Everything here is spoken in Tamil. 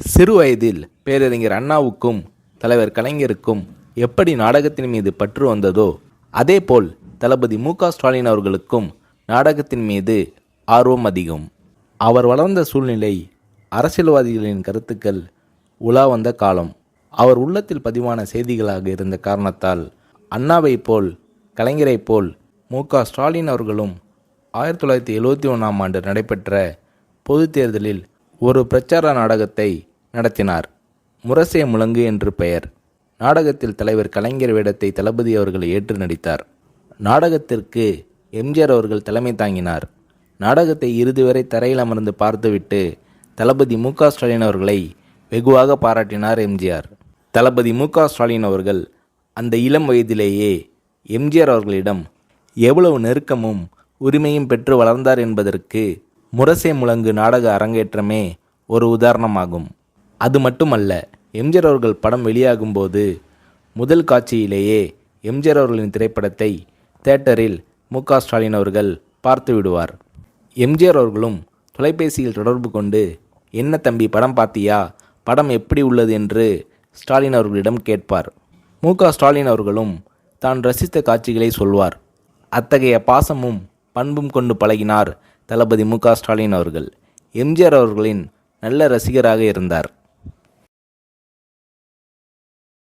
சிறு வயதில் பேரறிஞர் அண்ணாவுக்கும் தலைவர் கலைஞருக்கும் எப்படி நாடகத்தின் மீது பற்று வந்ததோ அதேபோல் தளபதி மு.க.ஸ்டாலின் அவர்களுக்கும் நாடகத்தின் மீது ஆர்வம் அதிகம். அவர் வளர்ந்த சூழ்நிலை அரசியல்வாதிகளின் கருத்துக்கள் உலா வந்த காலம். அவர் உள்ளத்தில் பதிவான செய்திகளாக இருந்த காரணத்தால் அண்ணாவைப் போல் கலைஞரைப் போல் மு.க.ஸ்டாலின் அவர்களும் 1971ஆம் ஆண்டு நடைபெற்ற பொதுத் தேர்தலில் ஒரு பிரச்சார நாடகத்தை நடத்தினார். முரசே முழங்கு என்று பெயர். நாடகத்தில் தலைவர் கலைஞர் வேடத்தை தளபதி அவர்கள் ஏற்று நடித்தார். நாடகத்திற்கு எம்ஜிஆர் அவர்கள் தலைமை தாங்கினார். நாடகத்தை இறுதி வரை தரையில் அமர்ந்து பார்த்துவிட்டு தளபதி மு.க.ஸ்டாலின் அவர்களை வெகுவாக பாராட்டினார் எம்ஜிஆர். தளபதி மு.க.ஸ்டாலின் அவர்கள் அந்த இளம் வயதிலேயே எம்ஜிஆர் அவர்களிடம் எவ்வளவு நெருக்கமும் உரிமையும் பெற்று வளர்ந்தார் என்பதற்கு முரசே முழங்கு நாடக அரங்கேற்றமே ஒரு உதாரணமாகும். அது மட்டுமல்ல, எம்ஜிஆர் அவர்கள் படம் வெளியாகும்போது முதல் காட்சியிலேயே எம்ஜிஆர் அவர்களின் திரைப்படத்தை தியேட்டரில் மு.க.ஸ்டாலின் அவர்கள் பார்த்து விடுவார். எம்ஜிஆர் அவர்களும் தொலைபேசியில் தொடர்பு கொண்டு, என்ன தம்பி படம் பார்த்தியா, படம் எப்படி உள்ளது என்று ஸ்டாலின் அவர்களிடம் கேட்பார். மு.க.ஸ்டாலின் அவர்களும் தான் ரசித்த காட்சிகளை சொல்வார். அத்தகைய பாசமும் பண்பும் கொண்டு பழகினார் தளபதி மு.க.ஸ்டாலின் அவர்கள். எம்ஜிஆர் அவர்களின் நல்ல ரசிகராக இருந்தார்.